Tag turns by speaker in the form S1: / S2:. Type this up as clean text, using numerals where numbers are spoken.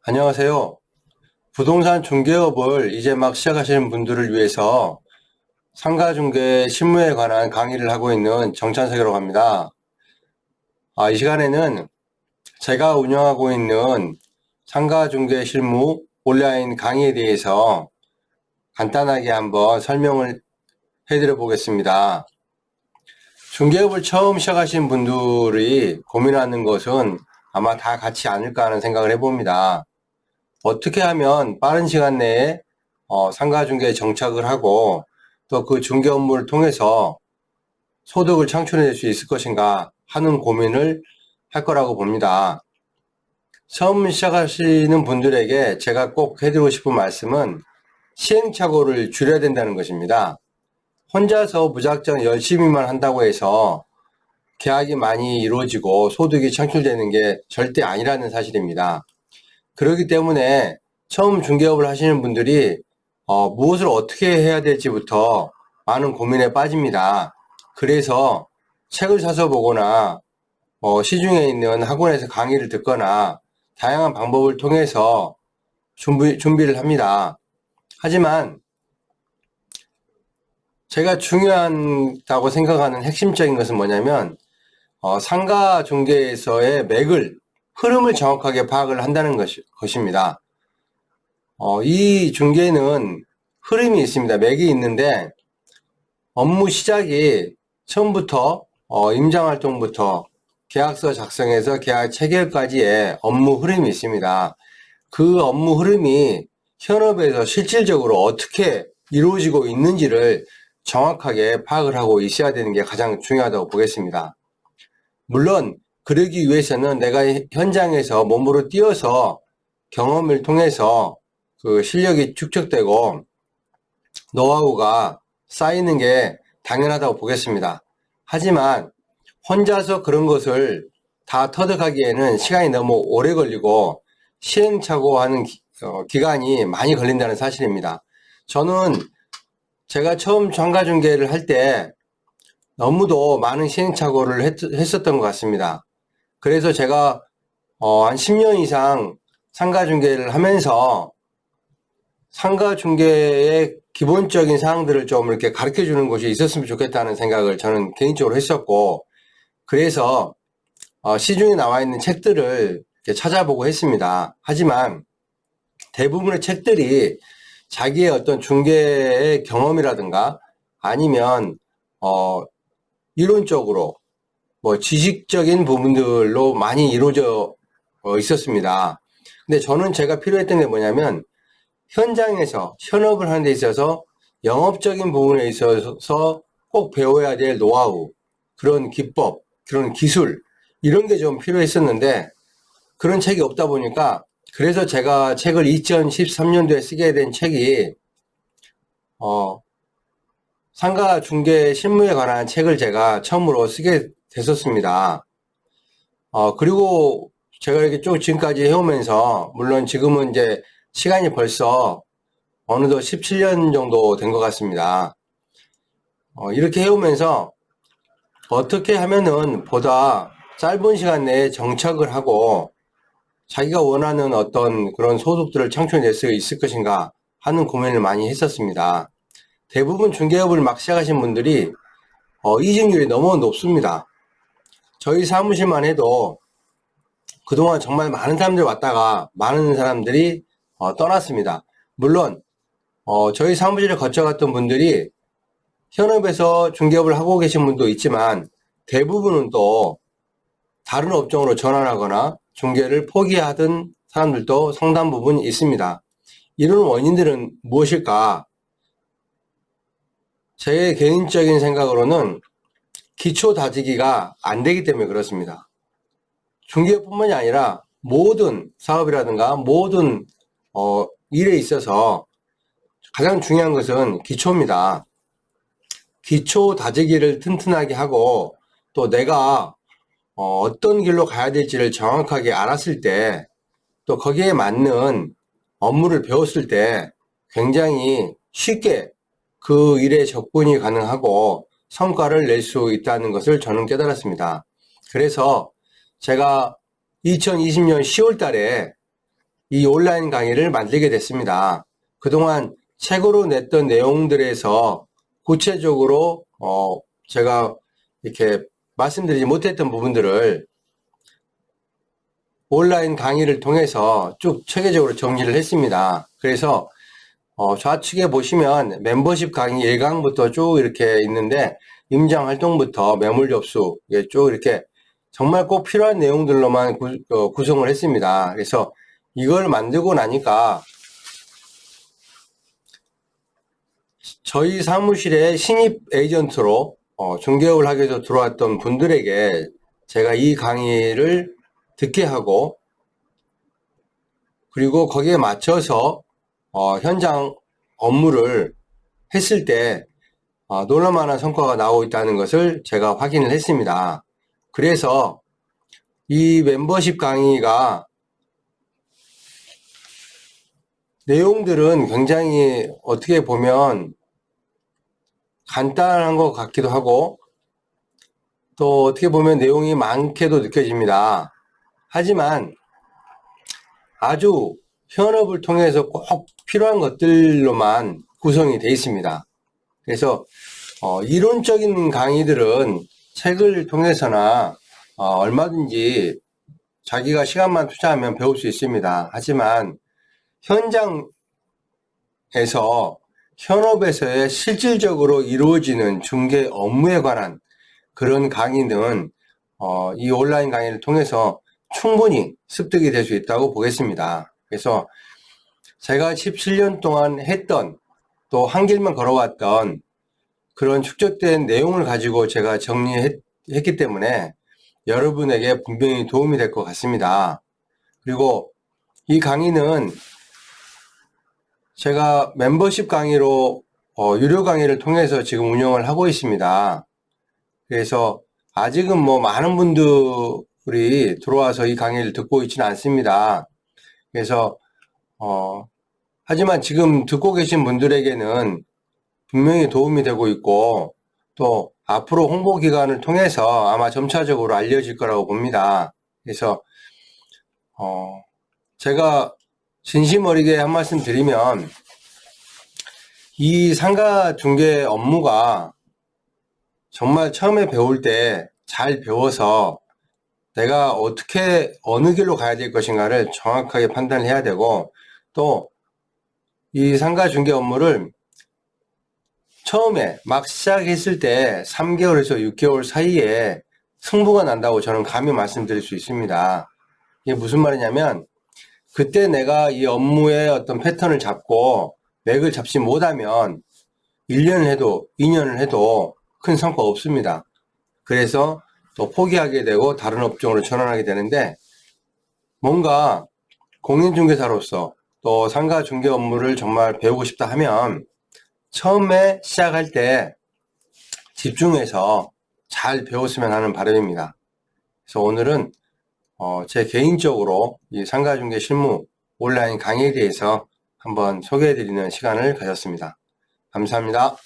S1: 안녕하세요. 부동산 중개업을 이제 막 시작하시는 분들을 위해서 상가중개 실무에 관한 강의를 하고 있는 정찬석이라고 합니다. 이 시간에는 제가 운영하고 있는 상가중개 실무 온라인 강의에 대해서 간단하게 한번 설명을 해드려 보겠습니다. 중개업을 처음 시작하신 분들이 고민하는 것은 아마 다 같지 않을까 하는 생각을 해봅니다. 어떻게 하면 빠른 시간 내에 상가중개에 정착을 하고 또 그 중개 업무를 통해서 소득을 창출해낼 수 있을 것인가 하는 고민을 할 거라고 봅니다. 처음 시작하시는 분들에게 제가 꼭 해드리고 싶은 말씀은 시행착오를 줄여야 된다는 것입니다. 혼자서 무작정 열심히만 한다고 해서 계약이 많이 이루어지고 소득이 창출되는 게 절대 아니라는 사실입니다. 그렇기 때문에 처음 중개업을 하시는 분들이 무엇을 어떻게 해야 될지부터 많은 고민에 빠집니다. 그래서 책을 사서 보거나 시중에 있는 학원에서 강의를 듣거나 다양한 방법을 통해서 준비를 합니다. 하지만 제가 중요하다고 생각하는 핵심적인 것은 뭐냐면 상가 중개에서의 흐름을 정확하게 파악을 한다는 것입니다. 이 중개는 흐름이 있습니다. 맥이 있는데 업무 시작이 처음부터 임장활동부터 계약서 작성해서 계약 체결까지의 업무 흐름이 있습니다. 그 업무 흐름이 현업에서 실질적으로 어떻게 이루어지고 있는지를 정확하게 파악을 하고 있어야 되는 게 가장 중요하다고 보겠습니다. 물론 그러기 위해서는 내가 현장에서 몸으로 뛰어서 경험을 통해서 그 실력이 축적되고 노하우가 쌓이는 게 당연하다고 보겠습니다. 하지만 혼자서 그런 것을 다 터득하기에는 시간이 너무 오래 걸리고 시행착오하는 기간이 많이 걸린다는 사실입니다. 저는 제가 처음 상가중개를 할 때 너무도 많은 시행착오를 했었던 것 같습니다. 그래서 제가 한 10년 이상 상가중개를 하면서 상가중개의 기본적인 사항들을 좀 이렇게 가르쳐 주는 곳이 있었으면 좋겠다는 생각을 저는 개인적으로 했었고, 그래서 시중에 나와 있는 책들을 이렇게 찾아보고 했습니다. 하지만 대부분의 책들이 자기의 어떤 중개의 경험이라든가 아니면 이론적으로 지식적인 부분들로 많이 이루어져 있었습니다. 근데 저는 제가 필요했던 게 뭐냐면 현장에서 현업을 하는 데 있어서 영업적인 부분에 있어서 꼭 배워야 될 노하우, 그런 기법, 그런 기술 이런 게 좀 필요했었는데 그런 책이 없다 보니까 그래서 제가 책을 2013년도에 쓰게 된 책이 상가 중개 실무에 관한 책을 제가 처음으로 쓰게 됐었습니다. 그리고 제가 이렇게 쭉 지금까지 해오면서 물론 지금은 이제 시간이 벌써 어느덧 17년 정도 된 것 같습니다. 이렇게 해오면서 어떻게 하면은 보다 짧은 시간 내에 정착을 하고 자기가 원하는 어떤 그런 소득들을 창출해낼 수 있을 것인가 하는 고민을 많이 했었습니다. 대부분 중개업을 막 시작하신 분들이 이직률이 너무 높습니다. 저희 사무실만 해도 그동안 정말 많은 사람들이 왔다가 많은 사람들이 떠났습니다. 물론 저희 사무실에 거쳐갔던 분들이 현업에서 중개업을 하고 계신 분도 있지만 대부분은 또 다른 업종으로 전환하거나 중개를 포기하던 사람들도 상당 부분 있습니다. 이런 원인들은 무엇일까? 제 개인적인 생각으로는 기초 다지기가 안 되기 때문에 그렇습니다. 중개뿐만이 아니라 모든 사업이라든가 모든 일에 있어서 가장 중요한 것은 기초입니다. 기초 다지기를 튼튼하게 하고 또 내가 어떤 길로 가야 될지를 정확하게 알았을 때 또 거기에 맞는 업무를 배웠을 때 굉장히 쉽게 그 일에 접근이 가능하고 성과를 낼 수 있다는 것을 저는 깨달았습니다. 그래서 제가 2020년 10월 달에 이 온라인 강의를 만들게 됐습니다. 그동안 책으로 냈던 내용들에서 구체적으로 제가 이렇게 말씀드리지 못했던 부분들을 온라인 강의를 통해서 쭉 체계적으로 정리를 했습니다. 그래서 좌측에 보시면 멤버십 강의 1강부터 쭉 이렇게 있는데 임장 활동부터 매물 접수 쭉 이렇게 정말 꼭 필요한 내용들로만 구성을 했습니다. 그래서 이걸 만들고 나니까 저희 사무실에 신입 에이전트로 중개업을 하기 위해서 들어왔던 분들에게 제가 이 강의를 듣게 하고 그리고 거기에 맞춰서 현장 업무를 했을 때 놀랄만한 성과가 나오고 있다는 것을 제가 확인을 했습니다. 그래서 이 멤버십 강의가 내용들은 굉장히 어떻게 보면 간단한 것 같기도 하고 또 어떻게 보면 내용이 많게도 느껴집니다. 하지만 아주 현업을 통해서 꼭 필요한 것들로만 구성이 되어 있습니다. 그래서 이론적인 강의들은 책을 통해서나 얼마든지 자기가 시간만 투자하면 배울 수 있습니다. 하지만 현장에서 현업에서의 실질적으로 이루어지는 중개 업무에 관한 그런 강의는 이 온라인 강의를 통해서 충분히 습득이 될 수 있다고 보겠습니다. 그래서 제가 17년 동안 했던 또 한 길만 걸어왔던 그런 축적된 내용을 가지고 제가 정리했기 때문에 여러분에게 분명히 도움이 될 것 같습니다. 그리고 이 강의는 제가 멤버십 강의로 유료 강의를 통해서 지금 운영을 하고 있습니다. 그래서 아직은 뭐 많은 분들이 들어와서 이 강의를 듣고 있지는 않습니다. 그래서 하지만 지금 듣고 계신 분들에게는 분명히 도움이 되고 있고 또 앞으로 홍보 기간을 통해서 아마 점차적으로 알려질 거라고 봅니다. 그래서 제가 진심 어리게 한 말씀 드리면 이 상가 중개 업무가 정말 처음에 배울 때 잘 배워서 내가 어떻게 어느 길로 가야 될 것인가를 정확하게 판단을 해야 되고 또 이 상가 중개 업무를 처음에 막 시작했을 때 3개월에서 6개월 사이에 승부가 난다고 저는 감히 말씀드릴 수 있습니다. 이게 무슨 말이냐면 그때 내가 이 업무의 어떤 패턴을 잡고 맥을 잡지 못하면 1년을 해도 2년을 해도 큰 성과 없습니다. 그래서 또 포기하게 되고 다른 업종으로 전환하게 되는데 뭔가 공인중개사로서 또 상가 중개 업무를 정말 배우고 싶다 하면 처음에 시작할 때 집중해서 잘 배웠으면 하는 바람입니다. 그래서 오늘은 제 개인적으로 이 상가중개 실무 온라인 강의에 대해서 한번 소개해 드리는 시간을 가졌습니다. 감사합니다.